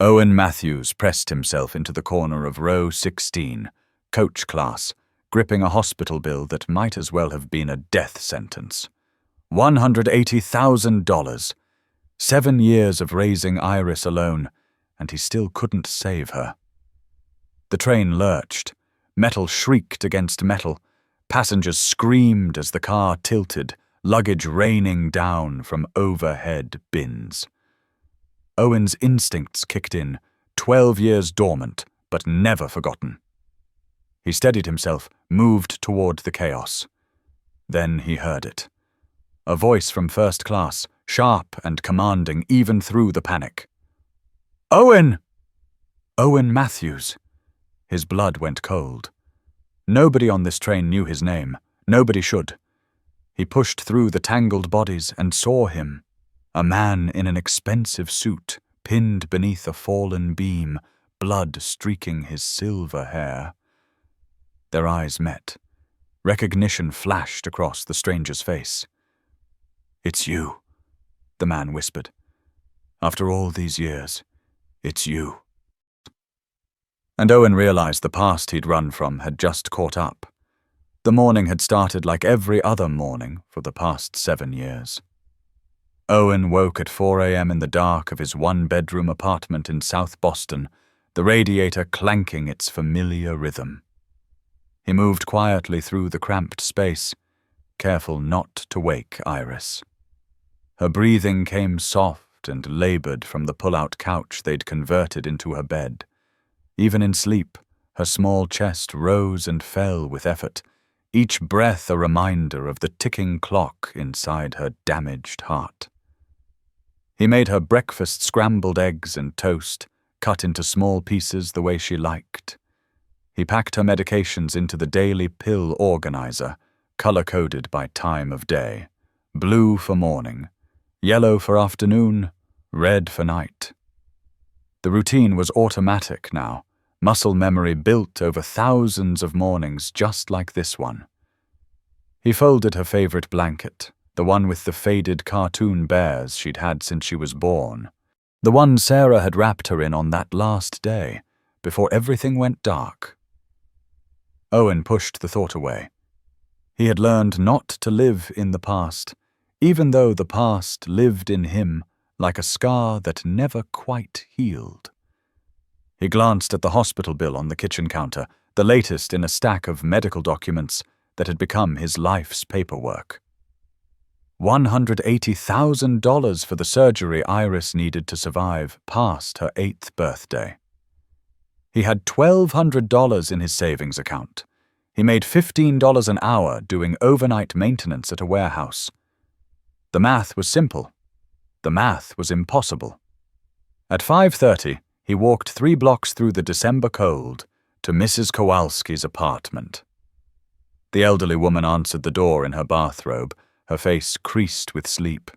Owen Matthews pressed himself into the corner of row 16, coach class, gripping a hospital bill that might as well have been a death sentence. $180,000. 7 years of raising Iris alone, and he still couldn't save her. The train lurched. Metal shrieked against metal. Passengers screamed as the car tilted, luggage raining down from overhead bins. Owen's instincts kicked in, 12 years dormant, but never forgotten. He steadied himself, moved toward the chaos. Then he heard it. A voice from first class, sharp and commanding even through the panic. "Owen!" Owen Matthews. His blood went cold. Nobody on this train knew his name. Nobody should. He pushed through the tangled bodies and saw him. A man in an expensive suit, pinned beneath a fallen beam, blood streaking his silver hair. Their eyes met. Recognition flashed across the stranger's face. "It's you," the man whispered. "After all these years, it's you." And Owen realized the past he'd run from had just caught up. The morning had started like every other morning for the past 7 years. Owen woke at 4 a.m. in the dark of his one-bedroom apartment in South Boston, the radiator clanking its familiar rhythm. He moved quietly through the cramped space, careful not to wake Iris. Her breathing came soft and labored from the pull-out couch they'd converted into her bed. Even in sleep, her small chest rose and fell with effort, each breath a reminder of the ticking clock inside her damaged heart. He made her breakfast scrambled eggs and toast, cut into small pieces the way she liked. He packed her medications into the daily pill organizer, color-coded by time of day. Blue for morning, yellow for afternoon, red for night. The routine was automatic now, muscle memory built over thousands of mornings just like this one. He folded her favorite blanket, the one with the faded cartoon bears she'd had since she was born, the one Sarah had wrapped her in on that last day, before everything went dark. Owen pushed the thought away. He had learned not to live in the past, even though the past lived in him like a scar that never quite healed. He glanced at the hospital bill on the kitchen counter, the latest in a stack of medical documents that had become his life's paperwork. $180,000 for the surgery Iris needed to survive past her 8th birthday. He had $1,200 in his savings account. He made $15 an hour doing overnight maintenance at a warehouse. The math was simple. The math was impossible. At 5:30, he walked 3 blocks through the December cold to Mrs. Kowalski's apartment. The elderly woman answered the door in her bathrobe, her face creased with sleep,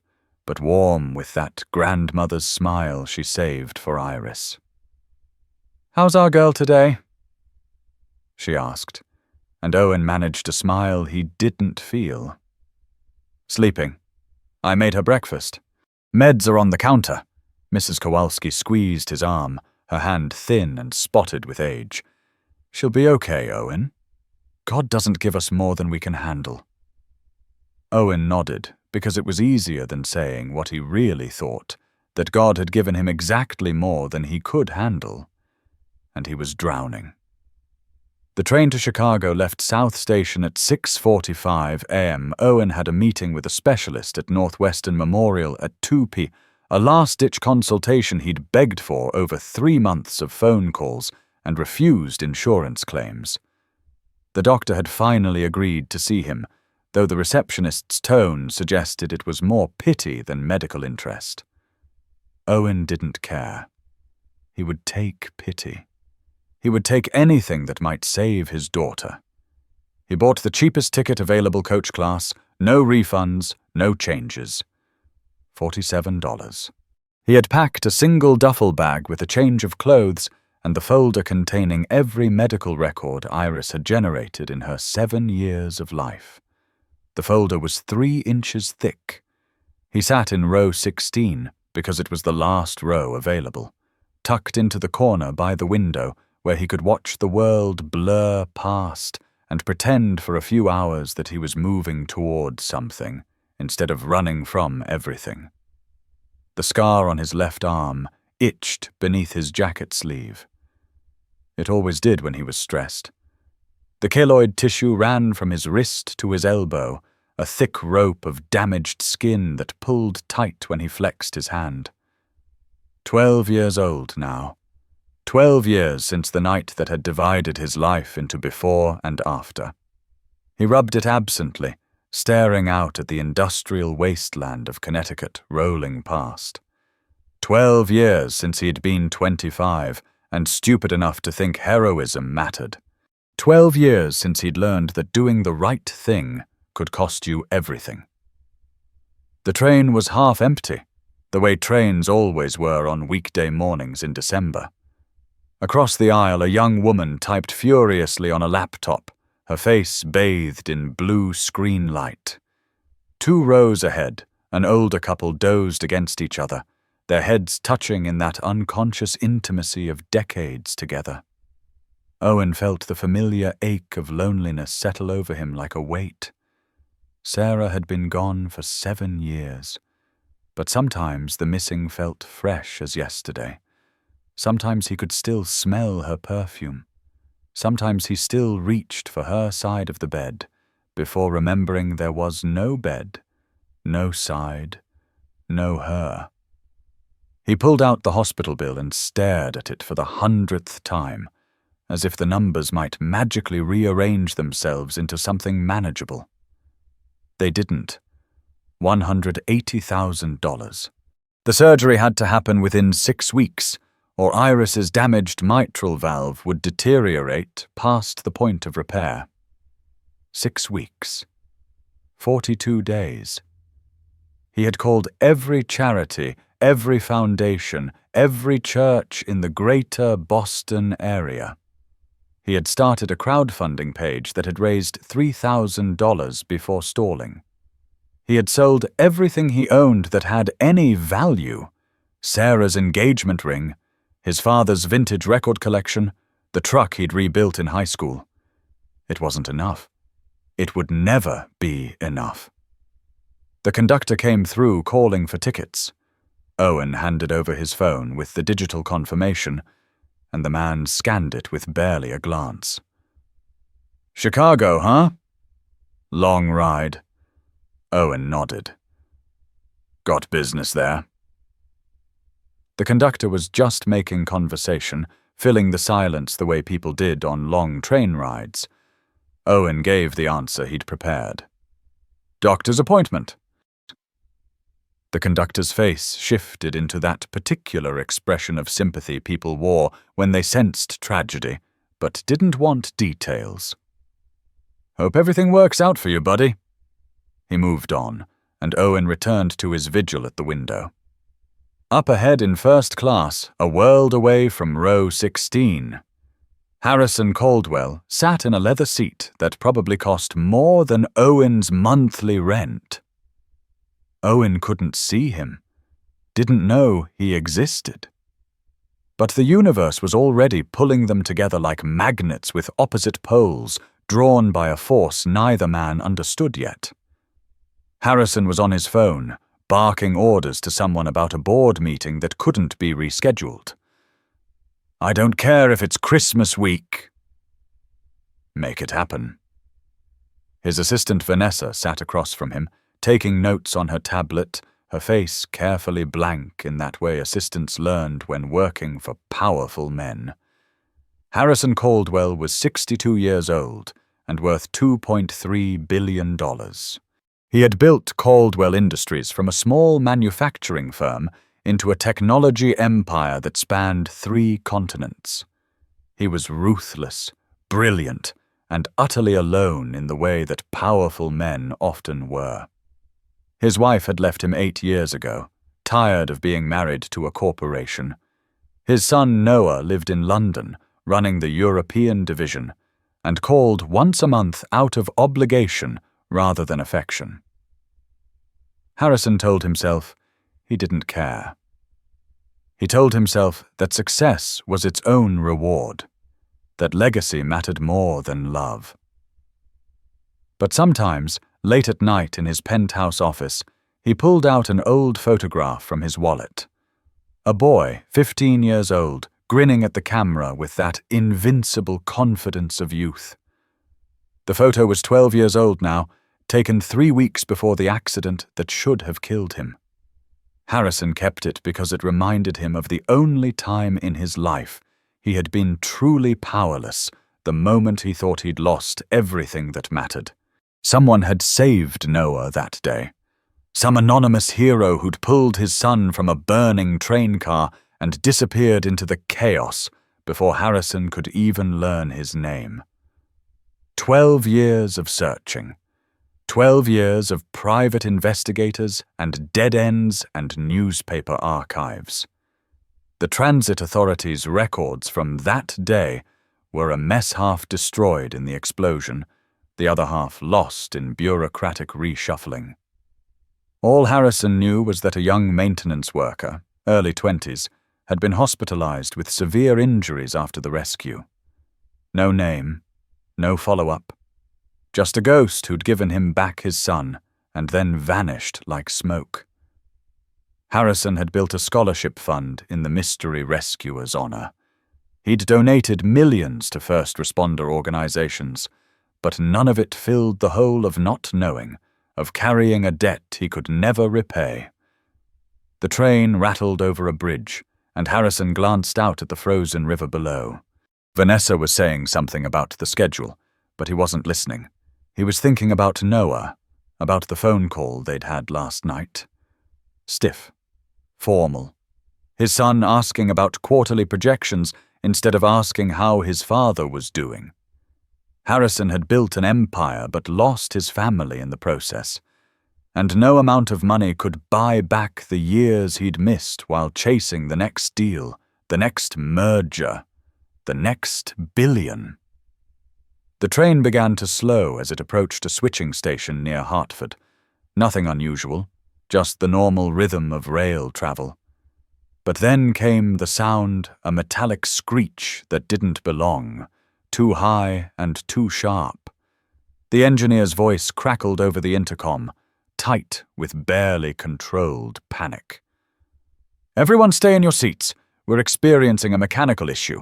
but warm with that grandmother's smile she saved for Iris. "How's our girl today?" she asked, and Owen managed a smile he didn't feel. "Sleeping. I made her breakfast. Meds are on the counter." Mrs. Kowalski squeezed his arm, her hand thin and spotted with age. "She'll be okay, Owen. God doesn't give us more than we can handle." Owen nodded, because it was easier than saying what he really thought, that God had given him exactly more than he could handle, and he was drowning. The train to Chicago left South Station at 6:45 a.m. Owen had a meeting with a specialist at Northwestern Memorial at 2 p.m., a last-ditch consultation he'd begged for over 3 months of phone calls and refused insurance claims. The doctor had finally agreed to see him, though the receptionist's tone suggested it was more pity than medical interest. Owen didn't care. He would take pity. He would take anything that might save his daughter. He bought the cheapest ticket available coach class, no refunds, no changes. $47. He had packed a single duffel bag with a change of clothes and the folder containing every medical record Iris had generated in her 7 years of life. The folder was 3 inches thick. He sat in row 16 because it was the last row available. tucked into the corner by the window where he could watch the world blur past and pretend for a few hours that he was moving towards something instead of running from everything. The scar on his left arm itched beneath his jacket sleeve. It always did when he was stressed. The keloid tissue ran from his wrist to his elbow, a thick rope of damaged skin that pulled tight when he flexed his hand. 12 years old now. 12 years since the night that had divided his life into before and after. He rubbed it absently, staring out at the industrial wasteland of Connecticut rolling past. 12 years since he had been 25 and stupid enough to think heroism mattered. 12 years since he'd learned that doing the right thing could cost you everything. The train was half empty, the way trains always were on weekday mornings in December. Across the aisle, a young woman typed furiously on a laptop, her face bathed in blue screen light. 2 rows ahead, an older couple dozed against each other, their heads touching in that unconscious intimacy of decades together. Owen felt the familiar ache of loneliness settle over him like a weight. Sarah had been gone for 7 years, but sometimes the missing felt fresh as yesterday. Sometimes he could still smell her perfume. Sometimes he still reached for her side of the bed, before remembering there was no bed, no side, no her. He pulled out the hospital bill and stared at it for the 100th time, as if the numbers might magically rearrange themselves into something manageable. They didn't. $180,000. The surgery had to happen within 6 weeks, or Iris's damaged mitral valve would deteriorate past the point of repair. 6 weeks. 42 days. He had called every charity, every foundation, every church in the greater Boston area. He had started a crowdfunding page that had raised $3,000 before stalling. He had sold everything he owned that had any value: Sarah's engagement ring, his father's vintage record collection, the truck he'd rebuilt in high school. It wasn't enough. It would never be enough. The conductor came through calling for tickets. Owen handed over his phone with the digital confirmation, and the man scanned it with barely a glance. "Chicago, huh? Long ride." Owen nodded. "Got business there?" The conductor was just making conversation, filling the silence the way people did on long train rides. Owen gave the answer he'd prepared. "Doctor's appointment." The conductor's face shifted into that particular expression of sympathy people wore when they sensed tragedy, but didn't want details. "Hope everything works out for you, buddy." He moved on, and Owen returned to his vigil at the window. Up ahead in first class, a world away from row 16, Harrison Caldwell sat in a leather seat that probably cost more than Owen's monthly rent. Owen couldn't see him, didn't know he existed. But the universe was already pulling them together like magnets with opposite poles, drawn by a force neither man understood yet. Harrison was on his phone, barking orders to someone about a board meeting that couldn't be rescheduled. "I don't care if it's Christmas week." Make it happen. His assistant Vanessa sat across from him, taking notes on her tablet, her face carefully blank in that way assistants learned when working for powerful men. Harrison Caldwell was 62 years old and worth $2.3 billion. He had built Caldwell Industries from a small manufacturing firm into a technology empire that spanned 3 continents. He was ruthless, brilliant, and utterly alone in the way that powerful men often were. His wife had left him 8 years ago, tired of being married to a corporation. His son Noah lived in London, running the European division, and called once a month out of obligation rather than affection. Harrison told himself he didn't care. He told himself that success was its own reward, that legacy mattered more than love. But sometimes, late at night in his penthouse office, he pulled out an old photograph from his wallet. A boy, 15 years old, grinning at the camera with that invincible confidence of youth. The photo was 12 years old now, taken 3 weeks before the accident that should have killed him. Harrison kept it because it reminded him of the only time in his life he had been truly powerless, the moment he thought he'd lost everything that mattered. Someone had saved Noah that day. Some anonymous hero who'd pulled his son from a burning train car and disappeared into the chaos before Harrison could even learn his name. 12 years of searching. 12 years of private investigators and dead ends and newspaper archives. The transit authorities' records from that day were a mess half destroyed in the explosion, the other half lost in bureaucratic reshuffling. All Harrison knew was that a young maintenance worker, early 20s, had been hospitalized with severe injuries after the rescue. No name, no follow-up. Just a ghost who'd given him back his son and then vanished like smoke. Harrison had built a scholarship fund in the mystery rescuer's honor. He'd donated millions to first responder organizations, but none of it filled the hole of not knowing, of carrying a debt he could never repay. The train rattled over a bridge, and Harrison glanced out at the frozen river below. Vanessa was saying something about the schedule, but he wasn't listening. He was thinking about Noah, about the phone call they'd had last night. Stiff. Formal. His son asking about quarterly projections instead of asking how his father was doing. Harrison had built an empire but lost his family in the process, and no amount of money could buy back the years he'd missed while chasing the next deal, the next merger, the next billion. The train began to slow as it approached a switching station near Hartford. Nothing unusual, just the normal rhythm of rail travel. But then came the sound, a metallic screech that didn't belong, too high and too sharp. The engineer's voice crackled over the intercom, tight with barely controlled panic. "Everyone stay in your seats. We're experiencing a mechanical issue."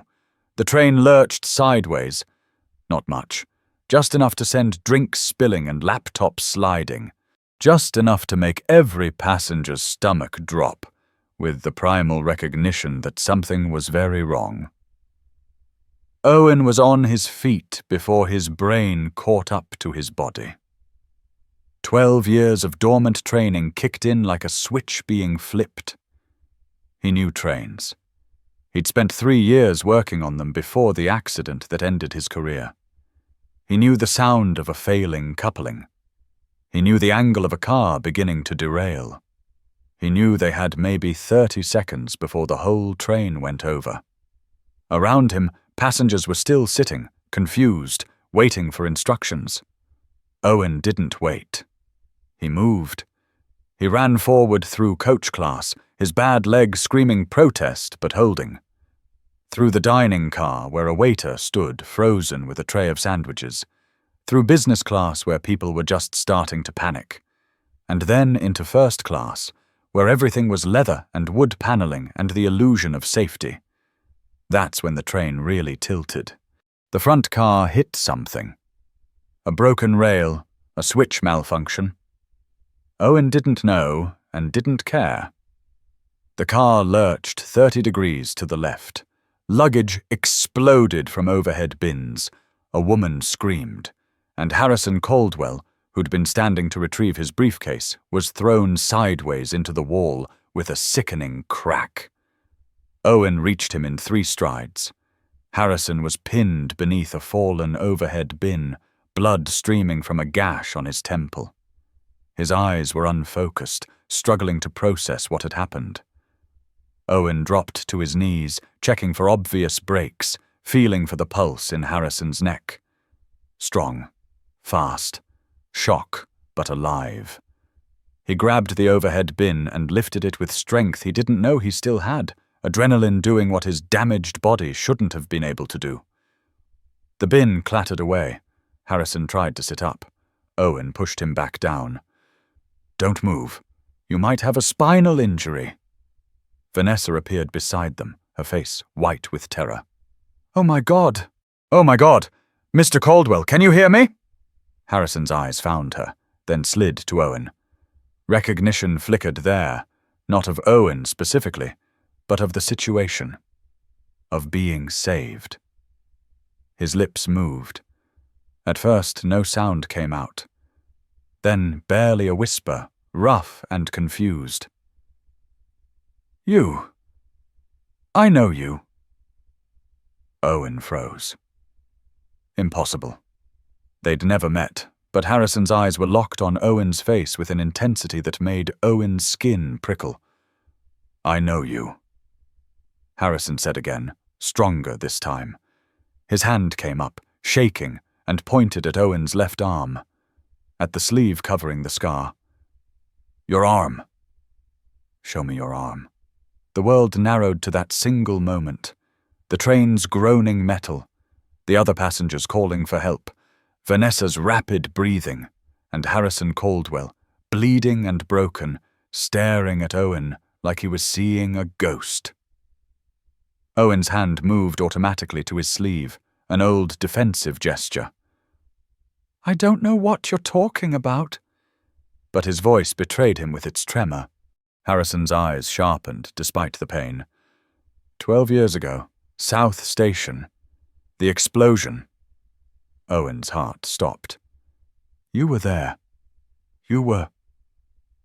The train lurched sideways. Not much. Just enough to send drinks spilling and laptops sliding. Just enough to make every passenger's stomach drop, with the primal recognition that something was very wrong. Owen was on his feet before his brain caught up to his body. 12 years of dormant training kicked in like a switch being flipped. He knew trains. He'd spent 3 years working on them before the accident that ended his career. He knew the sound of a failing coupling. He knew the angle of a car beginning to derail. He knew they had maybe 30 seconds before the whole train went over. Around him, passengers were still sitting, confused, waiting for instructions. Owen didn't wait. He moved. He ran forward through coach class, his bad leg screaming protest but holding. Through the dining car where a waiter stood frozen with a tray of sandwiches. Through business class where people were just starting to panic. And then into first class, where everything was leather and wood paneling and the illusion of safety. That's when the train really tilted. The front car hit something. A broken rail, a switch malfunction. Owen didn't know and didn't care. The car lurched 30 degrees to the left. Luggage exploded from overhead bins. A woman screamed, and Harrison Caldwell, who'd been standing to retrieve his briefcase, was thrown sideways into the wall with a sickening crack. Owen reached him in 3 strides. Harrison was pinned beneath a fallen overhead bin, blood streaming from a gash on his temple. His eyes were unfocused, struggling to process what had happened. Owen dropped to his knees, checking for obvious breaks, feeling for the pulse in Harrison's neck. Strong, fast, shock, but alive. He grabbed the overhead bin and lifted it with strength he didn't know he still had, adrenaline doing what his damaged body shouldn't have been able to do. The bin clattered away. Harrison tried to sit up. Owen pushed him back down. "Don't move. You might have a spinal injury." Vanessa appeared beside them, her face white with terror. "Oh my God! Oh my God! Mr. Caldwell, can you hear me?" Harrison's eyes found her, then slid to Owen. Recognition flickered there, not of Owen specifically, but of the situation. Of being saved. His lips moved. At first, no sound came out. Then barely a whisper, rough and confused. "You. I know you." Owen froze. Impossible. They'd never met, but Harrison's eyes were locked on Owen's face with an intensity that made Owen's skin prickle. "I know you," Harrison said again, stronger this time. His hand came up, shaking, and pointed at Owen's left arm, at the sleeve covering the scar. "Your arm." "Show me your arm." The world narrowed to that single moment. The train's groaning metal, the other passengers calling for help, Vanessa's rapid breathing, and Harrison Caldwell, bleeding and broken, staring at Owen like he was seeing a ghost. Owen's hand moved automatically to his sleeve, an old defensive gesture. "I don't know what you're talking about." But his voice betrayed him with its tremor. Harrison's eyes sharpened despite the pain. 12 years ago, South Station. The explosion. Owen's heart stopped. "You were there. You were—"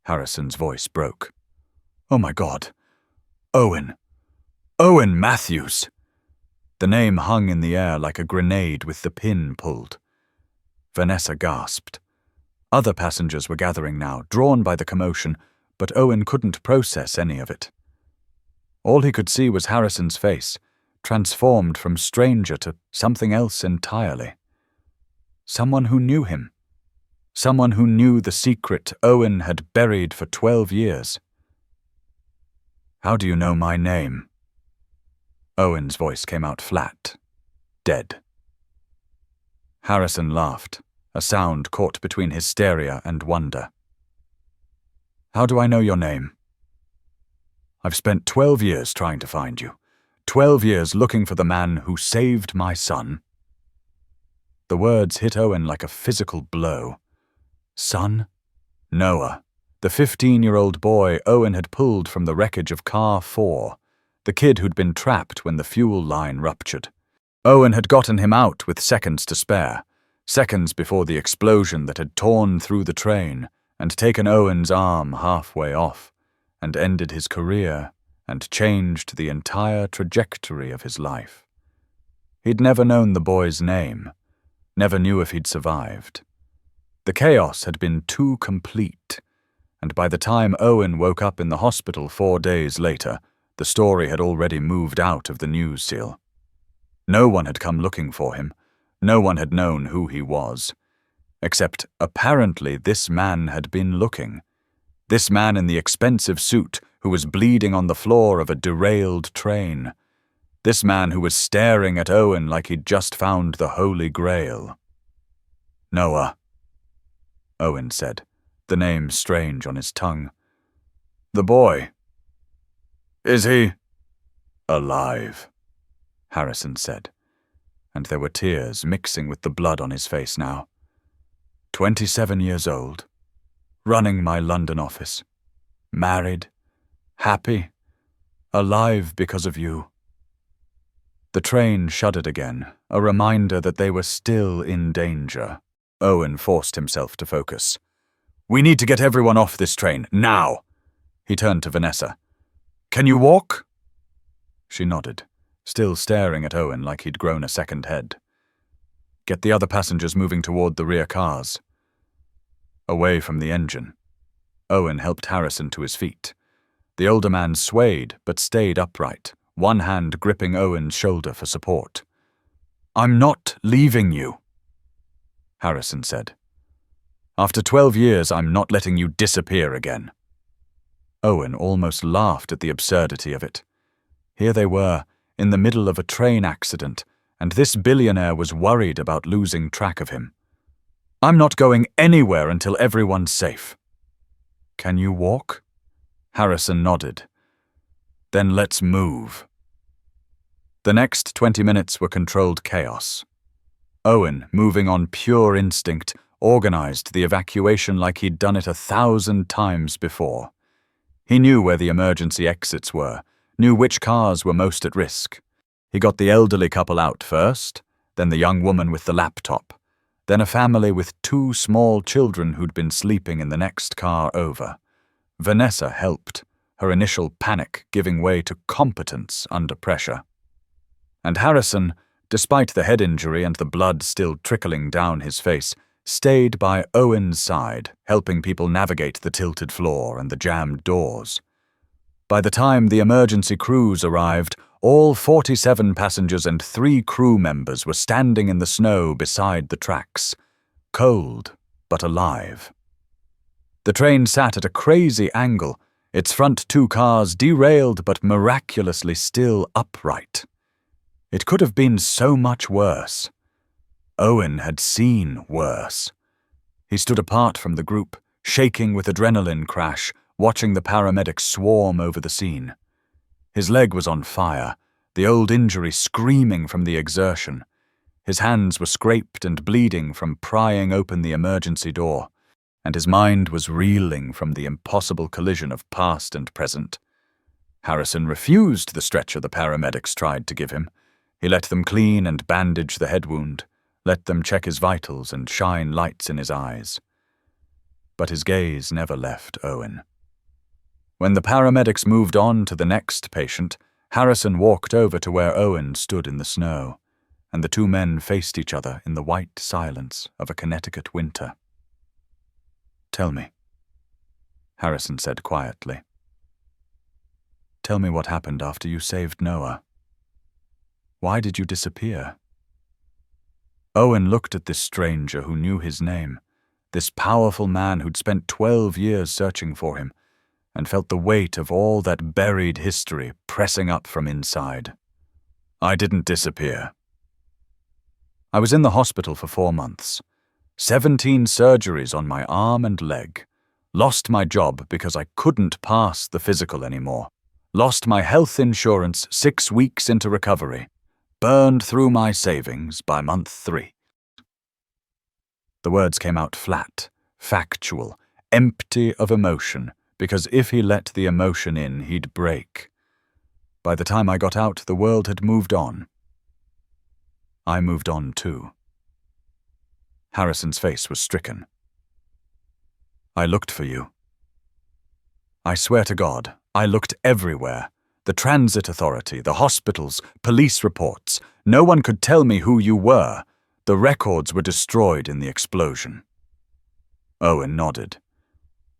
Harrison's voice broke. "Oh my God. Owen. Owen Matthews." The name hung in the air like a grenade with the pin pulled. Vanessa gasped. Other passengers were gathering now, drawn by the commotion, but Owen couldn't process any of it. All he could see was Harrison's face, transformed from stranger to something else entirely. Someone who knew him. Someone who knew the secret Owen had buried for 12 years. "How do you know my name?" Owen's voice came out flat, dead. Harrison laughed, a sound caught between hysteria and wonder. "How do I know your name? I've spent 12 years trying to find you. 12 years looking for the man who saved my son." The words hit Owen like a physical blow. Son? Noah, the 15-year-old boy Owen had pulled from the wreckage of Car 4, the kid who'd been trapped when the fuel line ruptured. Owen had gotten him out with seconds to spare, seconds before the explosion that had torn through the train and taken Owen's arm halfway off, and ended his career and changed the entire trajectory of his life. He'd never known the boy's name, never knew if he'd survived. The chaos had been too complete, and by the time Owen woke up in the hospital 4 days later, the story had already moved out of the news seal. No one had come looking for him. No one had known who he was. Except apparently this man had been looking. This man in the expensive suit who was bleeding on the floor of a derailed train. This man who was staring at Owen like he'd just found the Holy Grail. "Noah," Owen said, the name strange on his tongue. "The boy. Is he—" "Alive," Harrison said, and there were tears mixing with the blood on his face now. 27 years old, running my London office, married, happy, alive because of you." The train shuddered again, a reminder that they were still in danger. Owen forced himself to focus. "We need to get everyone off this train, now!" He turned to Vanessa. "Can you walk?" She nodded, still staring at Owen like he'd grown a second head. "Get the other passengers moving toward the rear cars." Away from the engine. Owen helped Harrison to his feet. The older man swayed but stayed upright, one hand gripping Owen's shoulder for support. "I'm not leaving you," Harrison said. "After 12 years, I'm not letting you disappear again." Owen almost laughed at the absurdity of it. Here they were, in the middle of a train accident, and this billionaire was worried about losing track of him. "I'm not going anywhere until everyone's safe." "Can you walk?" Harrison nodded. "Then let's move." The next 20 minutes were controlled chaos. Owen, moving on pure instinct, organized the evacuation like he'd done it 1,000 times before. He knew where the emergency exits were, knew which cars were most at risk. He got the elderly couple out first, then the young woman with the laptop, then a family with 2 small children who'd been sleeping in the next car over. Vanessa helped, her initial panic giving way to competence under pressure. And Harrison, despite the head injury and the blood still trickling down his face, stayed by Owen's side, helping people navigate the tilted floor and the jammed doors. By the time the emergency crews arrived, all 47 passengers and 3 crew members were standing in the snow beside the tracks, cold but alive. The train sat at a crazy angle, its front 2 cars derailed but miraculously still upright. It could have been so much worse. Owen had seen worse. He stood apart from the group, shaking with adrenaline crash, watching the paramedics swarm over the scene. His leg was on fire, the old injury screaming from the exertion. His hands were scraped and bleeding from prying open the emergency door, and his mind was reeling from the impossible collision of past and present. Harrison refused the stretcher the paramedics tried to give him. He let them clean and bandage the head wound, let them check his vitals and shine lights in his eyes. But his gaze never left Owen. When the paramedics moved on to the next patient, Harrison walked over to where Owen stood in the snow, and the 2 men faced each other in the white silence of a Connecticut winter. "Tell me," Harrison said quietly. "Tell me what happened after you saved Noah. Why did you disappear?" Owen looked at this stranger who knew his name, this powerful man who'd spent 12 years searching for him, and felt the weight of all that buried history pressing up from inside. "I didn't disappear. I was in the hospital for 4 months. 17 surgeries on my arm and leg. Lost my job because I couldn't pass the physical anymore. Lost my health insurance 6 weeks into recovery. Burned through my savings by month 3. The words came out flat, factual, empty of emotion, because if he let the emotion in, he'd break. By the time I got out, the world had moved on. I moved on too. Harrison's face was stricken. "I looked for you. I swear to God, I looked everywhere. The transit authority, the hospitals, police reports. No one could tell me who you were. The records were destroyed in the explosion." Owen nodded.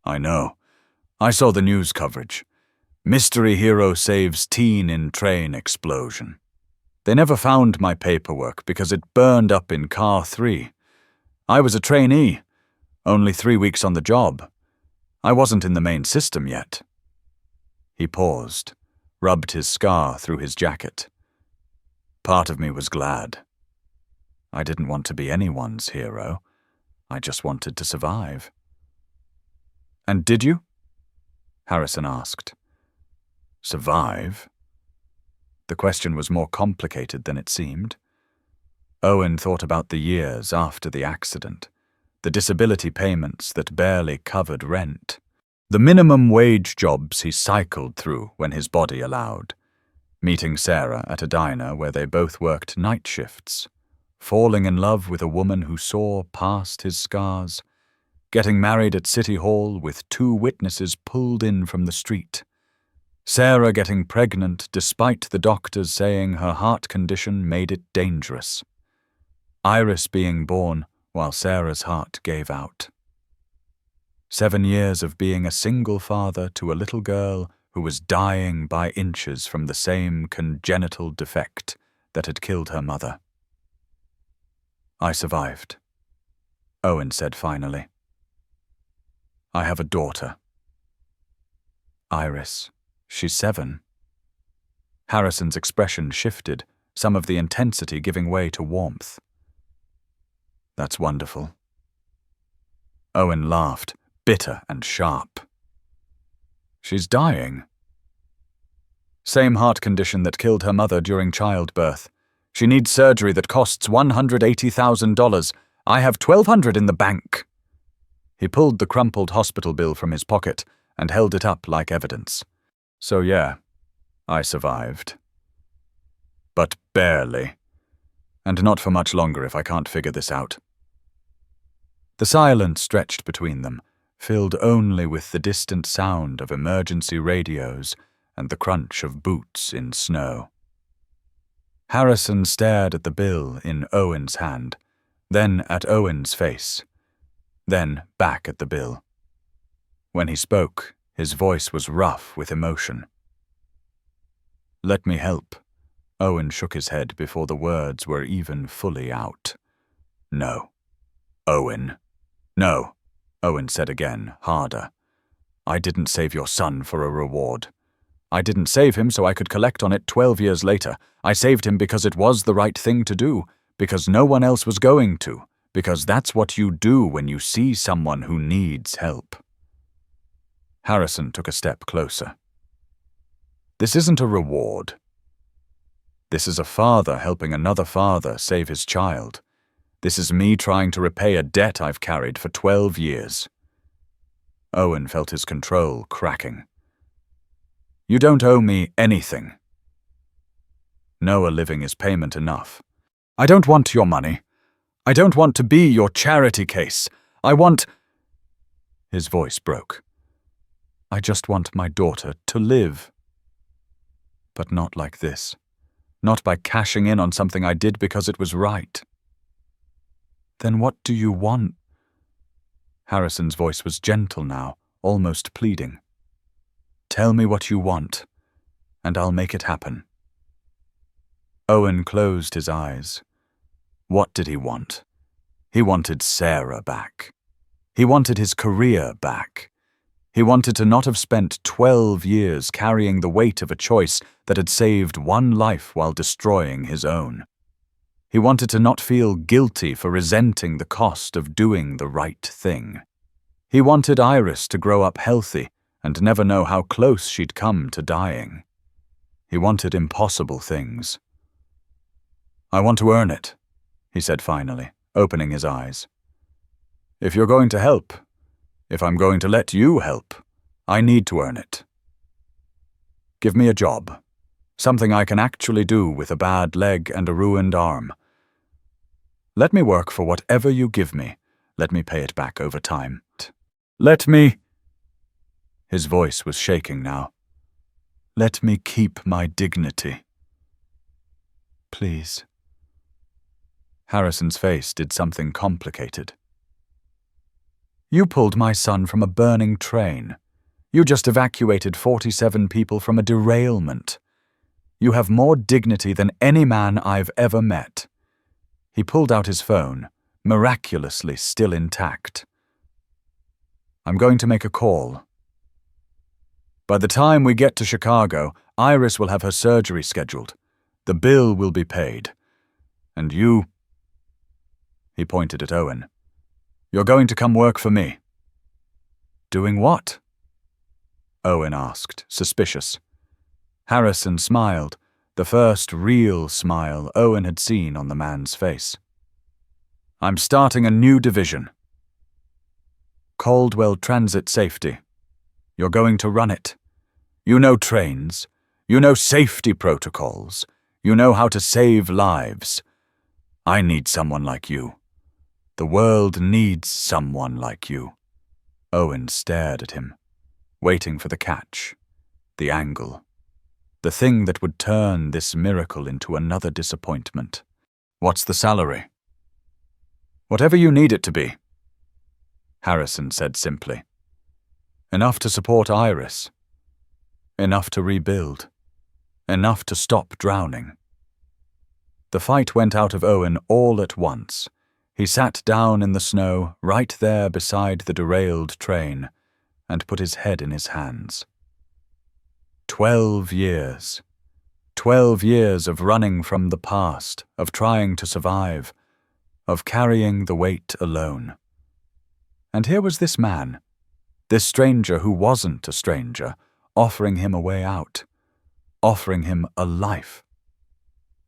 "I know. I saw the news coverage. Mystery hero saves teen in train explosion. They never found my paperwork because it burned up in car 3. I was a trainee, only 3 weeks on the job. I wasn't in the main system yet." He paused, rubbed his scar through his jacket. "Part of me was glad. I didn't want to be anyone's hero. I just wanted to survive." "And did you?" Harrison asked. "Survive?" The question was more complicated than it seemed. Owen thought about the years after the accident, the disability payments that barely covered rent, the minimum wage jobs he cycled through when his body allowed, meeting Sarah at a diner where they both worked night shifts, falling in love with a woman who saw past his scars, getting married at City Hall with 2 witnesses pulled in from the street, Sarah getting pregnant despite the doctors saying her heart condition made it dangerous, Iris being born while Sarah's heart gave out. 7 years of being a single father to a little girl who was dying by inches from the same congenital defect that had killed her mother. "I survived," Owen said finally. "I have a daughter. Iris. She's 7. Harrison's expression shifted, some of the intensity giving way to warmth. "That's wonderful." Owen laughed, bitter and sharp. "She's dying." "Same heart condition that killed her mother during childbirth. She needs surgery that costs $180,000. I have $1,200 in the bank." He pulled the crumpled hospital bill from his pocket and held it up like evidence. "So yeah, I survived. But barely. And not for much longer if I can't figure this out." The silence stretched between them, filled only with the distant sound of emergency radios and the crunch of boots in snow. Harrison stared at the bill in Owen's hand, then at Owen's face, then back at the bill. When he spoke, his voice was rough with emotion. "Let me help." Owen shook his head before the words were even fully out. "No. Owen." "No," Owen said again, harder. "I didn't save your son for a reward. I didn't save him so I could collect on it 12 years later. I saved him because it was the right thing to do, because no one else was going to, because that's what you do when you see someone who needs help." Harrison took a step closer. "This isn't a reward. This is a father helping another father save his child. This is me trying to repay a debt I've carried for 12 years. Owen felt his control cracking. "You don't owe me anything." "No, a living is payment enough. I don't want your money. I don't want to be your charity case. I want—" His voice broke. "I just want my daughter to live. But not like this. Not by cashing in on something I did because it was right." "Then what do you want?" Harrison's voice was gentle now, almost pleading. "Tell me what you want, and I'll make it happen." Owen closed his eyes. What did he want? He wanted Sarah back. He wanted his career back. He wanted to not have spent 12 years carrying the weight of a choice that had saved one life while destroying his own. He wanted to not feel guilty for resenting the cost of doing the right thing. He wanted Iris to grow up healthy and never know how close she'd come to dying. He wanted impossible things. "I want to earn it," he said finally, opening his eyes. "If you're going to help, if I'm going to let you help, I need to earn it. Give me a job, something I can actually do with a bad leg and a ruined arm. Let me work for whatever you give me. Let me pay it back over time. Let me—" His voice was shaking now. "Let me keep my dignity. Please." Harrison's face did something complicated. "You pulled my son from a burning train. You just evacuated 47 people from a derailment. You have more dignity than any man I've ever met." He pulled out his phone, miraculously still intact. "I'm going to make a call. By the time we get to Chicago, Iris will have her surgery scheduled. The bill will be paid. And you—" He pointed at Owen. "You're going to come work for me." "Doing what?" Owen asked, suspicious. Harrison smiled, the first real smile Owen had seen on the man's face. "I'm starting a new division. Caldwell Transit Safety. You're going to run it. You know trains. You know safety protocols. You know how to save lives. I need someone like you. The world needs someone like you." Owen stared at him, waiting for the catch, the angle, the thing that would turn this miracle into another disappointment. "What's the salary?" "Whatever you need it to be," Harrison said simply. "Enough to support Iris. Enough to rebuild. Enough to stop drowning." The fight went out of Owen all at once. He sat down in the snow, right there beside the derailed train, and put his head in his hands. 12 years. 12 years of running from the past, of trying to survive, of carrying the weight alone. And here was this man, this stranger who wasn't a stranger, offering him a way out, offering him a life.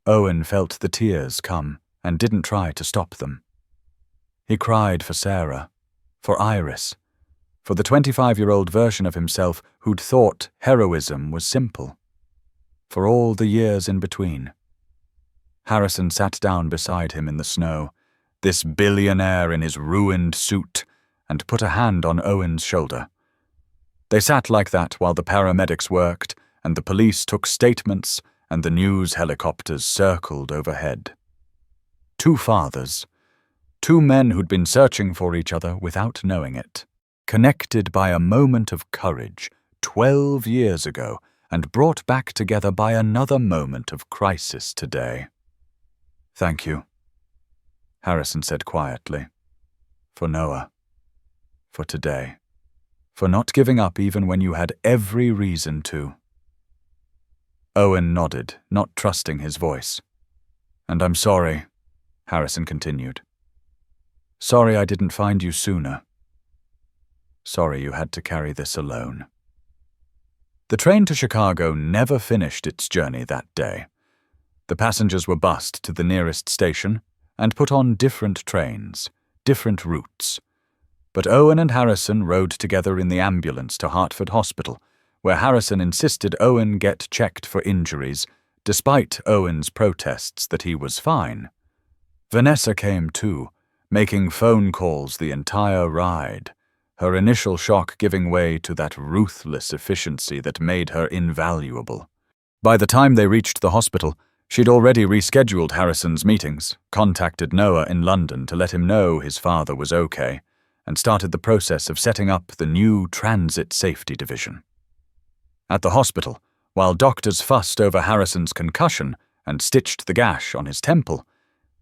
Owen felt the tears come and didn't try to stop them. He cried for Sarah, for Iris, for the 25-year-old version of himself who'd thought heroism was simple, for all the years in between. Harrison sat down beside him in the snow, this billionaire in his ruined suit, and put a hand on Owen's shoulder. They sat like that while the paramedics worked, and the police took statements, and the news helicopters circled overhead. Two fathers, two men who'd been searching for each other without knowing it, connected by a moment of courage 12 years ago and brought back together by another moment of crisis today. "Thank you," Harrison said quietly, "for Noah, for today, for not giving up even when you had every reason to." Owen nodded, not trusting his voice. "And I'm sorry," Harrison continued. "Sorry I didn't find you sooner. Sorry you had to carry this alone." The train to Chicago never finished its journey that day. The passengers were bussed to the nearest station and put on different trains, different routes. But Owen and Harrison rode together in the ambulance to Hartford Hospital, where Harrison insisted Owen get checked for injuries, despite Owen's protests that he was fine. Vanessa came too, making phone calls the entire ride, her initial shock giving way to that ruthless efficiency that made her invaluable. By the time they reached the hospital, she'd already rescheduled Harrison's meetings, contacted Noah in London to let him know his father was okay, and started the process of setting up the new Transit Safety Division. At the hospital, while doctors fussed over Harrison's concussion and stitched the gash on his temple,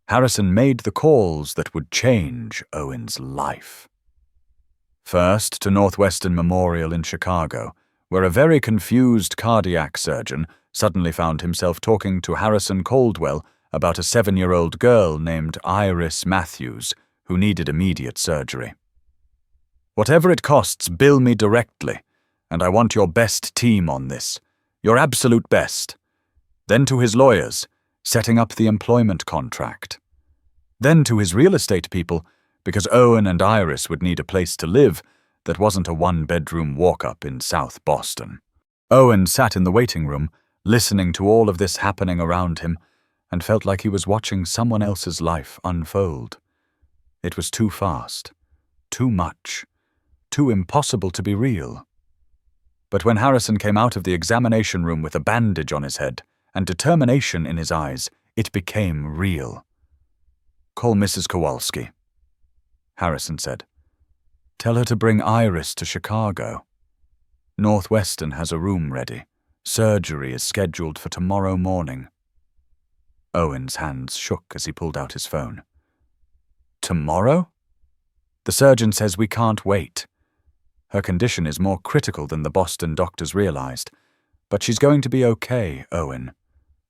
Harrison made the calls that would change Owen's life. First to Northwestern Memorial in Chicago, where a very confused cardiac surgeon suddenly found himself talking to Harrison Caldwell about a 7-year-old girl named Iris Matthews who needed immediate surgery. "Whatever it costs, bill me directly, and I want your best team on this, your absolute best." Then to his lawyers, setting up the employment contract. Then to his real estate people, because Owen and Iris would need a place to live that wasn't a 1-bedroom walk-up in South Boston. Owen sat in the waiting room, listening to all of this happening around him, and felt like he was watching someone else's life unfold. It was too fast, too much, too impossible to be real. But when Harrison came out of the examination room with a bandage on his head and determination in his eyes, it became real. "Call Mrs. Kowalski," Harrison said. "Tell her to bring Iris to Chicago. Northwestern has a room ready. Surgery is scheduled for tomorrow morning." Owen's hands shook as he pulled out his phone. "Tomorrow? The surgeon says we can't wait. Her condition is more critical than the Boston doctors realized. But she's going to be okay, Owen.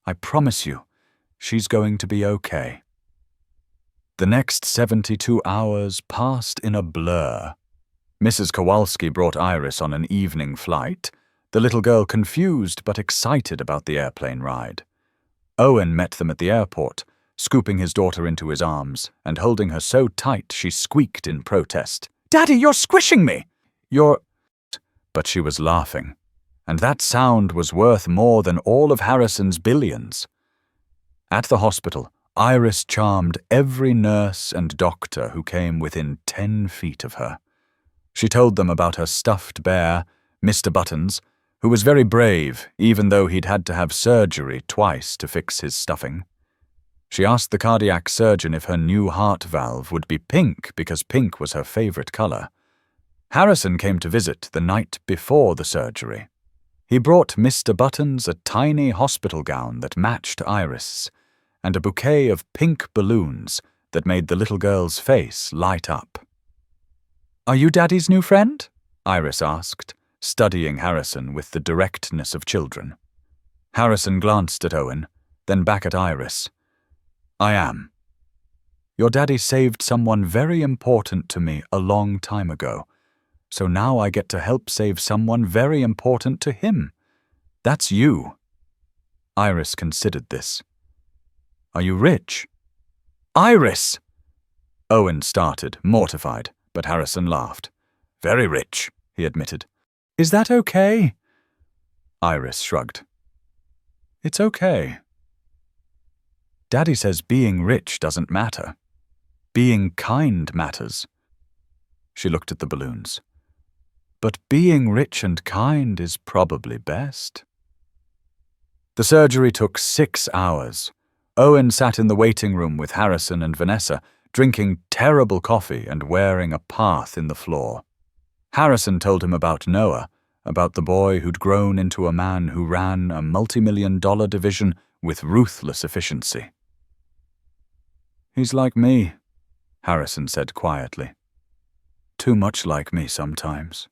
I promise you, she's going to be okay." The next 72 hours passed in a blur. Mrs. Kowalski brought Iris on an evening flight, the little girl confused but excited about the airplane ride. Owen met them at the airport, scooping his daughter into his arms and holding her so tight she squeaked in protest. "Daddy, you're squishing me!" "You're—" But she was laughing, and that sound was worth more than all of Harrison's billions. At the hospital, Iris charmed every nurse and doctor who came within 10 feet of her. She told them about her stuffed bear, Mr. Buttons, who was very brave even though he'd had to have surgery twice to fix his stuffing. She asked the cardiac surgeon if her new heart valve would be pink because pink was her favorite color. Harrison came to visit the night before the surgery. He brought Mr. Buttons a tiny hospital gown that matched Iris, and a bouquet of pink balloons that made the little girl's face light up. "Are you Daddy's new friend?" Iris asked, studying Harrison with the directness of children. Harrison glanced at Owen, then back at Iris. I am. Your daddy saved someone very important to me a long time ago, so now I get to help save someone very important to him. That's you. Iris considered this. Are you rich? Iris! Owen started, mortified, but Harrison laughed. Very rich, he admitted. Is that okay? Iris shrugged. It's okay. Daddy says being rich doesn't matter. Being kind matters. She looked at the balloons. But being rich and kind is probably best. The surgery took 6 hours. Owen sat in the waiting room with Harrison and Vanessa, drinking terrible coffee and wearing a path in the floor. Harrison told him about Noah, about the boy who'd grown into a man who ran a multi-million-dollar division with ruthless efficiency. He's like me, Harrison said quietly. Too much like me sometimes.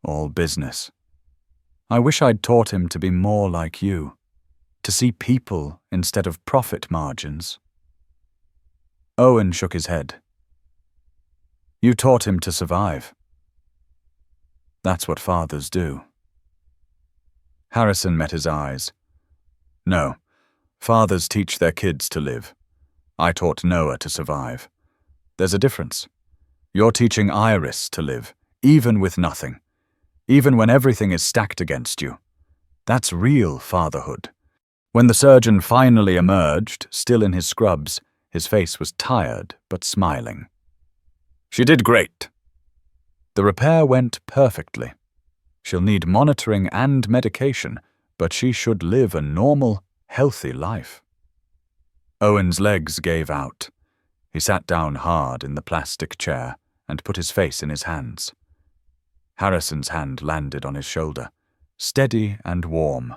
All business. I wish I'd taught him to be more like you, to see people instead of profit margins. Owen shook his head. You taught him to survive. That's what fathers do. Harrison met his eyes. No, fathers teach their kids to live. I taught Noah to survive. There's a difference. You're teaching Iris to live, even with nothing. Even when everything is stacked against you. That's real fatherhood. When the surgeon finally emerged, still in his scrubs, his face was tired but smiling. She did great. The repair went perfectly. She'll need monitoring and medication, but she should live a normal, healthy life. Owen's legs gave out. He sat down hard in the plastic chair and put his face in his hands. Harrison's hand landed on his shoulder, steady and warm.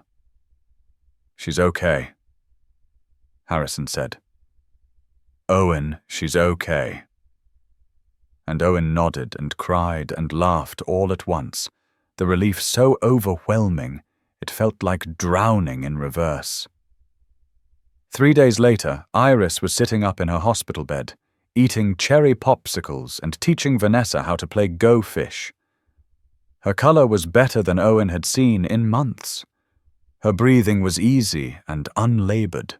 She's okay, Harrison said. Owen, she's okay. And Owen nodded and cried and laughed all at once, the relief so overwhelming it felt like drowning in reverse. 3 days later, Iris was sitting up in her hospital bed, eating cherry popsicles and teaching Vanessa how to play Go Fish. Her color was better than Owen had seen in months. Her breathing was easy and unlabored.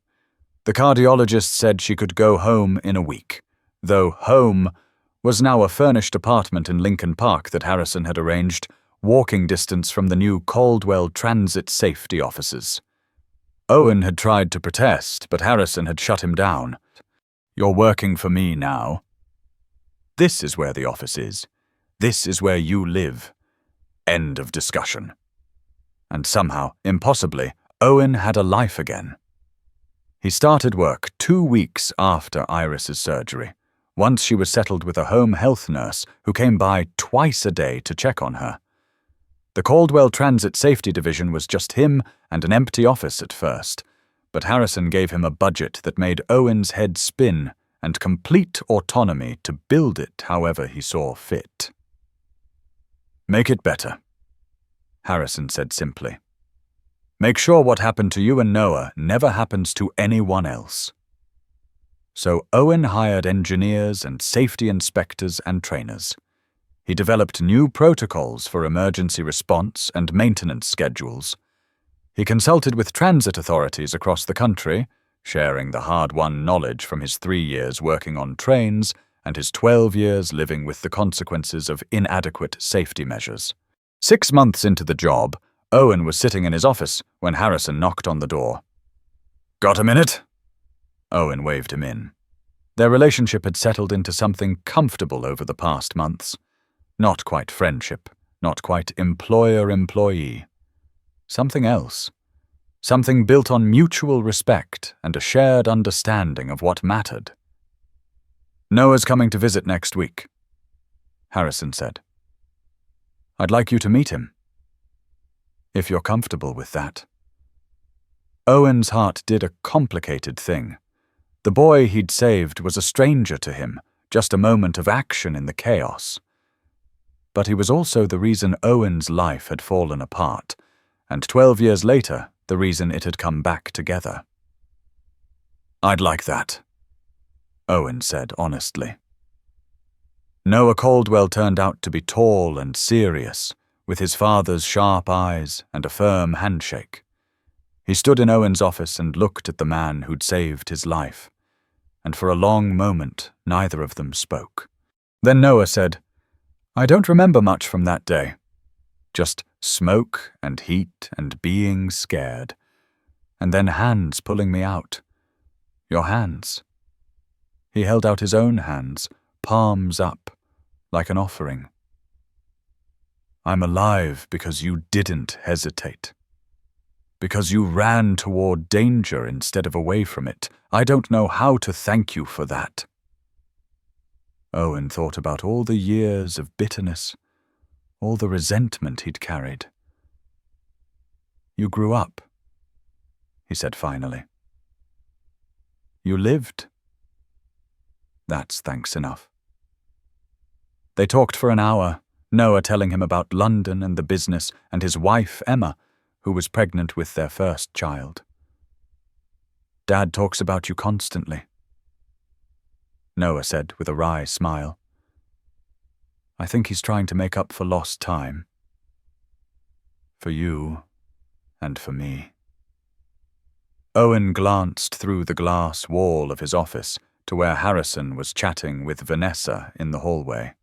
The cardiologist said she could go home in a week, though home was now a furnished apartment in Lincoln Park that Harrison had arranged, walking distance from the new Caldwell Transit Safety offices. Owen had tried to protest, but Harrison had shut him down. You're working for me now. This is where the office is. This is where you live. End of discussion. And somehow, impossibly, Owen had a life again. He started work 2 weeks after Iris's surgery, once she was settled with a home health nurse who came by twice a day to check on her. The Caldwell Transit Safety Division was just him and an empty office at first, but Harrison gave him a budget that made Owen's head spin and complete autonomy to build it however he saw fit. Make it better, Harrison said simply. Make sure what happened to you and Noah never happens to anyone else. So Owen hired engineers and safety inspectors and trainers. He developed new protocols for emergency response and maintenance schedules. He consulted with transit authorities across the country, sharing the hard-won knowledge from his 3 years working on trains and his 12 years living with the consequences of inadequate safety measures. 6 months into the job, Owen was sitting in his office when Harrison knocked on the door. Got a minute? Owen waved him in. Their relationship had settled into something comfortable over the past months. Not quite friendship, not quite employer-employee. Something else. Something built on mutual respect and a shared understanding of what mattered. Noah's coming to visit next week, Harrison said. I'd like you to meet him. If you're comfortable with that. Owen's heart did a complicated thing. The boy he'd saved was a stranger to him, just a moment of action in the chaos. But he was also the reason Owen's life had fallen apart, and 12 years later, the reason it had come back together. "I'd like that," Owen said honestly. Noah Caldwell turned out to be tall and serious, with his father's sharp eyes and a firm handshake. He stood in Owen's office and looked at the man who'd saved his life, and for a long moment neither of them spoke. Then Noah said, "I don't remember much from that day. Just smoke and heat and being scared. And then hands pulling me out. Your hands." He held out his own hands, palms up, like an offering. "I'm alive because you didn't hesitate. Because you ran toward danger instead of away from it. I don't know how to thank you for that." Owen thought about all the years of bitterness, all the resentment he'd carried. "You grew up," he said finally. "You lived. That's thanks enough." They talked for an hour, Noah telling him about London and the business and his wife, Emma, who was pregnant with their first child. "Dad talks about you constantly," Noah said with a wry smile. "I think he's trying to make up for lost time. For you and for me." Owen glanced through the glass wall of his office to where Harrison was chatting with Vanessa in the hallway.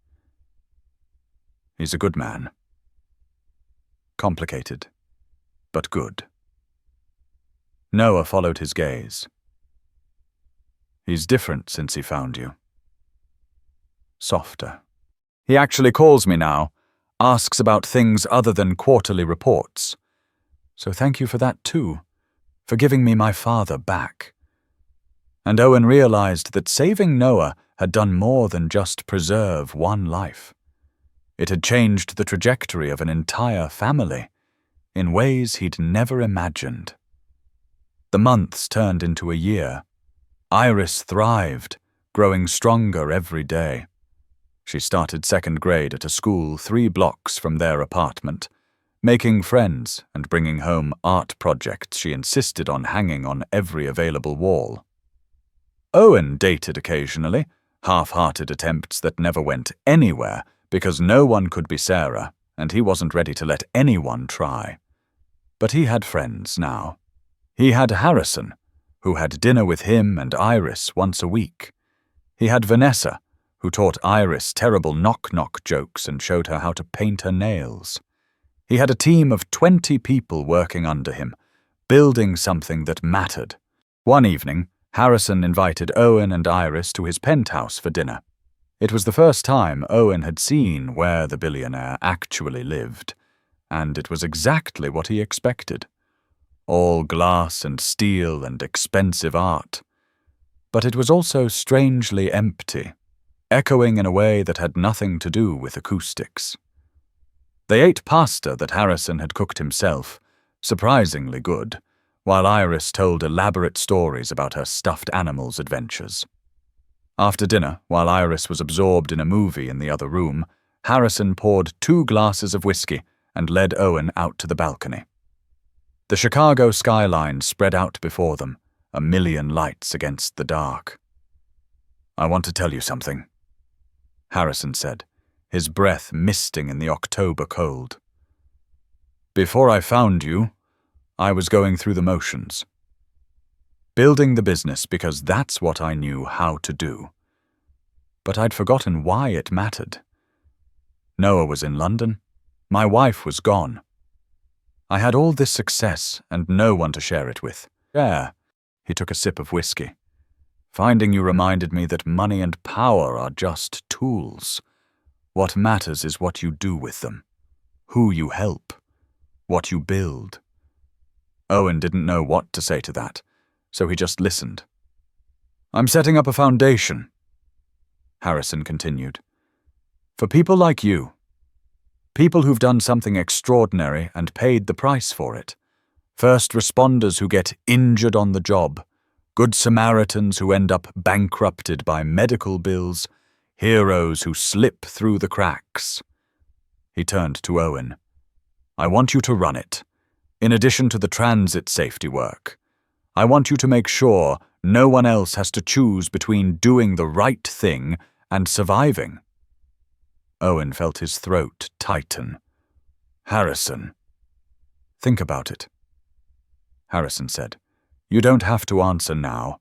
He's a good man. Complicated, but good. Noah followed his gaze. He's different since he found you. Softer. He actually calls me now, asks about things other than quarterly reports. So thank you for that too, for giving me my father back. And Owen realized that saving Noah had done more than just preserve one life. It had changed the trajectory of an entire family in ways he'd never imagined. The months turned into a year. Iris thrived, growing stronger every day. She started second grade at a school 3 blocks from their apartment, making friends and bringing home art projects she insisted on hanging on every available wall. Owen dated occasionally, half-hearted attempts that never went anywhere because no one could be Sarah, and he wasn't ready to let anyone try. But he had friends now. He had Harrison, who had dinner with him and Iris once a week. He had Vanessa, who taught Iris terrible knock-knock jokes and showed her how to paint her nails. He had a team of 20 people working under him, building something that mattered. One evening, Harrison invited Owen and Iris to his penthouse for dinner. It was the first time Owen had seen where the billionaire actually lived, and it was exactly what he expected. All glass and steel and expensive art. But it was also strangely empty, echoing in a way that had nothing to do with acoustics. They ate pasta that Harrison had cooked himself, surprisingly good, while Iris told elaborate stories about her stuffed animals' adventures. After dinner, while Iris was absorbed in a movie in the other room, Harrison poured 2 glasses of whiskey and led Owen out to the balcony. The Chicago skyline spread out before them, a million lights against the dark. "I want to tell you something," Harrison said, his breath misting in the October cold. "Before I found you, I was going through the motions. Building the business because that's what I knew how to do. But I'd forgotten why it mattered. Noah was in London. My wife was gone. I had all this success and no one to share it with. He took a sip of whiskey. "Finding you reminded me that money and power are just tools. What matters is what you do with them, who you help, what you build." Owen didn't know what to say to that, so he just listened. "I'm setting up a foundation," Harrison continued, "for people like you. People who've done something extraordinary and paid the price for it. First responders who get injured on the job. Good Samaritans who end up bankrupted by medical bills. Heroes who slip through the cracks." He turned to Owen. "I want you to run it. In addition to the transit safety work, I want you to make sure no one else has to choose between doing the right thing and surviving." Owen felt his throat tighten. "Harrison." "Think about it," Harrison said. "You don't have to answer now.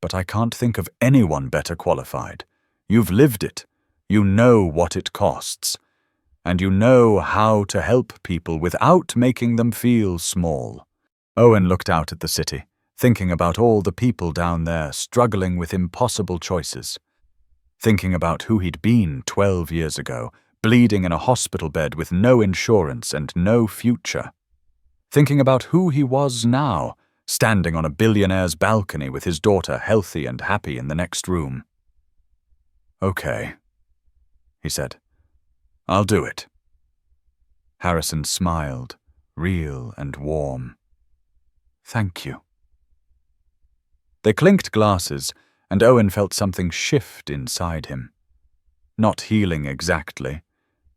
But I can't think of anyone better qualified. You've lived it. You know what it costs. And you know how to help people without making them feel small." Owen looked out at the city, thinking about all the people down there struggling with impossible choices. Thinking about who he'd been 12 years ago, bleeding in a hospital bed with no insurance and no future. Thinking about who he was now, standing on a billionaire's balcony with his daughter healthy and happy in the next room. "Okay," he said. "I'll do it." Harrison smiled, real and warm. "Thank you." They clinked glasses, and Owen felt something shift inside him. Not healing exactly.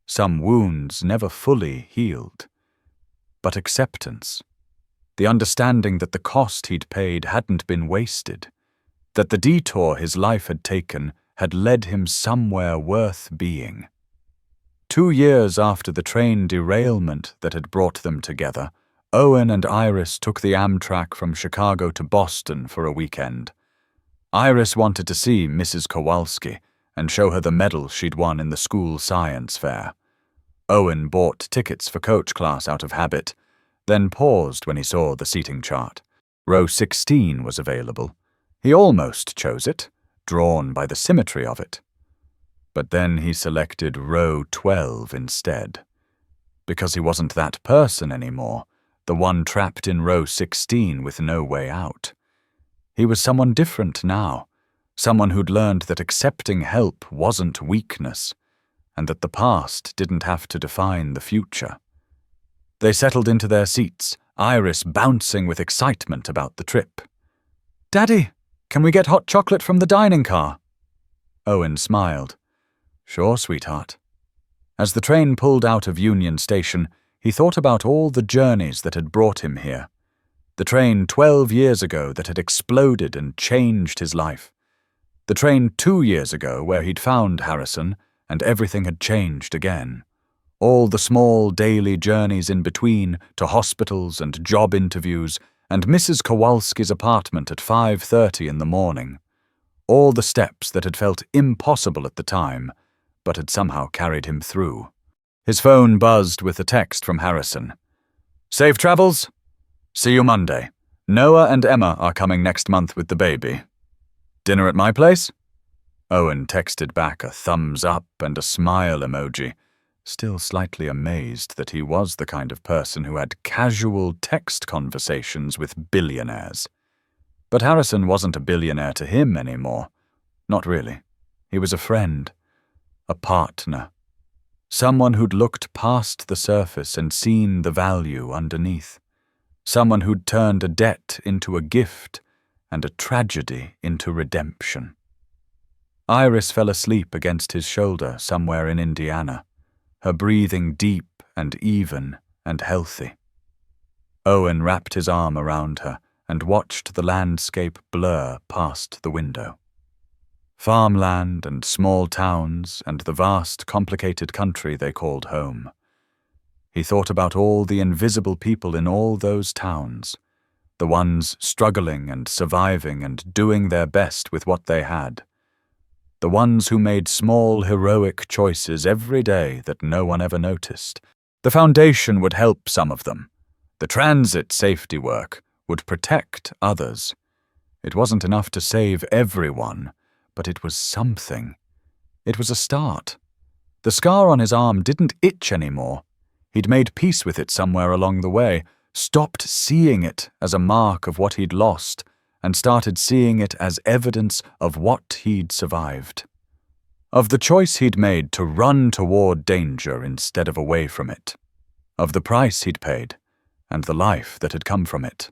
Some wounds never fully healed. But acceptance. The understanding that the cost he'd paid hadn't been wasted. That the detour his life had taken had led him somewhere worth being. 2 years after the train derailment that had brought them together, Owen and Iris took the Amtrak from Chicago to Boston for a weekend. Iris wanted to see Mrs. Kowalski and show her the medal she'd won in the school science fair. Owen bought tickets for coach class out of habit, then paused when he saw the seating chart. Row 16 was available. He almost chose it, drawn by the symmetry of it. But then he selected row 12 instead. Because he wasn't that person anymore, the one trapped in row 16 with no way out. He was someone different now, someone who'd learned that accepting help wasn't weakness, and that the past didn't have to define the future. They settled into their seats, Iris bouncing with excitement about the trip. "Daddy, can we get hot chocolate from the dining car?" Owen smiled. "Sure, sweetheart." As the train pulled out of Union Station, he thought about all the journeys that had brought him here. The train 12 years ago that had exploded and changed his life. The train 2 years ago where he'd found Harrison, and everything had changed again. All the small daily journeys in between to hospitals and job interviews and Mrs. Kowalski's apartment at 5:30 in the morning. All the steps that had felt impossible at the time, but had somehow carried him through. His phone buzzed with a text from Harrison. "Safe travels? See you Monday. Noah and Emma are coming next month with the baby. Dinner at my place?" Owen texted back a thumbs up and a smile emoji, still slightly amazed that he was the kind of person who had casual text conversations with billionaires. But Harrison wasn't a billionaire to him anymore. Not really. He was a friend, a partner, someone who'd looked past the surface and seen the value underneath, someone who'd turned a debt into a gift and a tragedy into redemption. Iris fell asleep against his shoulder somewhere in Indiana, her breathing deep and even and healthy. Owen wrapped his arm around her and watched the landscape blur past the window. Farmland and small towns and the vast, complicated country they called home. He thought about all the invisible people in all those towns, the ones struggling and surviving and doing their best with what they had. The ones who made small, heroic choices every day that no one ever noticed. The foundation would help some of them. The transit safety work would protect others. It wasn't enough to save everyone, but it was something. It was a start. The scar on his arm didn't itch anymore. He'd made peace with it somewhere along the way, stopped seeing it as a mark of what he'd lost, and started seeing it as evidence of what he'd survived. Of the choice he'd made to run toward danger instead of away from it. Of the price he'd paid, and the life that had come from it.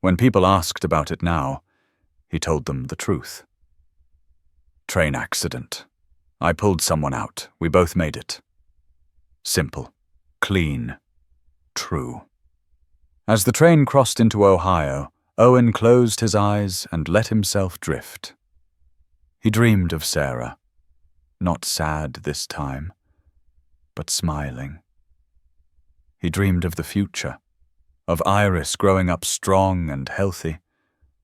When people asked about it now, he told them the truth. Train accident. I pulled someone out. We both made it. Simple. Clean. True. As the train crossed into Ohio, Owen closed his eyes and let himself drift. He dreamed of Sarah, not sad this time, but smiling. He dreamed of the future, of Iris growing up strong and healthy,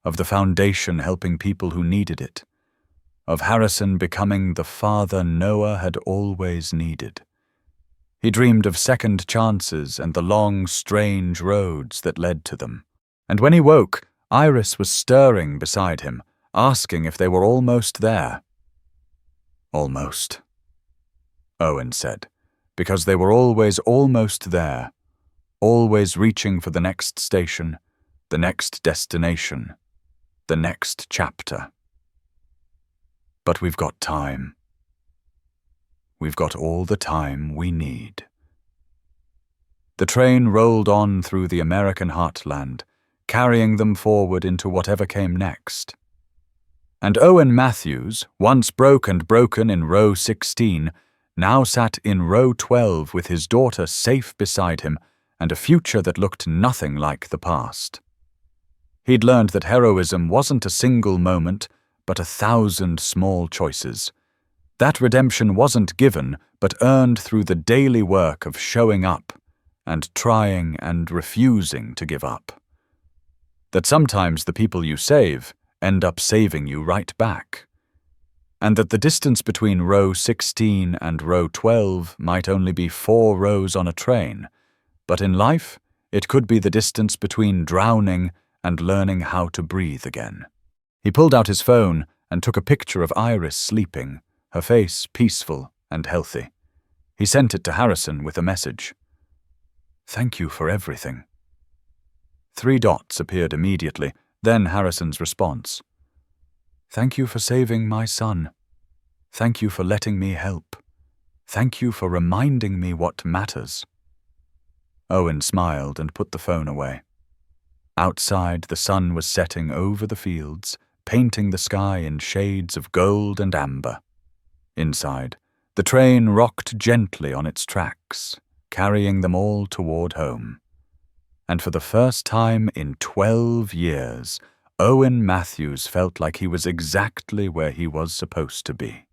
of the foundation helping people who needed it, of Harrison becoming the father Noah had always needed. He dreamed of second chances and the long, strange roads that led to them. And when he woke, Iris was stirring beside him, asking if they were almost there. Almost, Owen said, because they were always almost there, always reaching for the next station, the next destination, the next chapter. But we've got time. We've got all the time we need. The train rolled on through the American heartland, carrying them forward into whatever came next. And Owen Matthews, once broke and broken in row 16, now sat in row 12 with his daughter safe beside him and a future that looked nothing like the past. He'd learned that heroism wasn't a single moment, but 1,000 small choices. That redemption wasn't given, but earned through the daily work of showing up and trying and refusing to give up. That sometimes the people you save end up saving you right back. And that the distance between row 16 and row 12 might only be 4 rows on a train, but in life it could be the distance between drowning and learning how to breathe again. He pulled out his phone and took a picture of Iris sleeping, her face peaceful and healthy. He sent it to Harrison with a message. "Thank you for everything." 3 dots appeared immediately, then Harrison's response. "Thank you for saving my son. Thank you for letting me help. Thank you for reminding me what matters." Owen smiled and put the phone away. Outside, the sun was setting over the fields, painting the sky in shades of gold and amber. Inside, the train rocked gently on its tracks, carrying them all toward home. And for the first time in 12 years, Owen Matthews felt like he was exactly where he was supposed to be.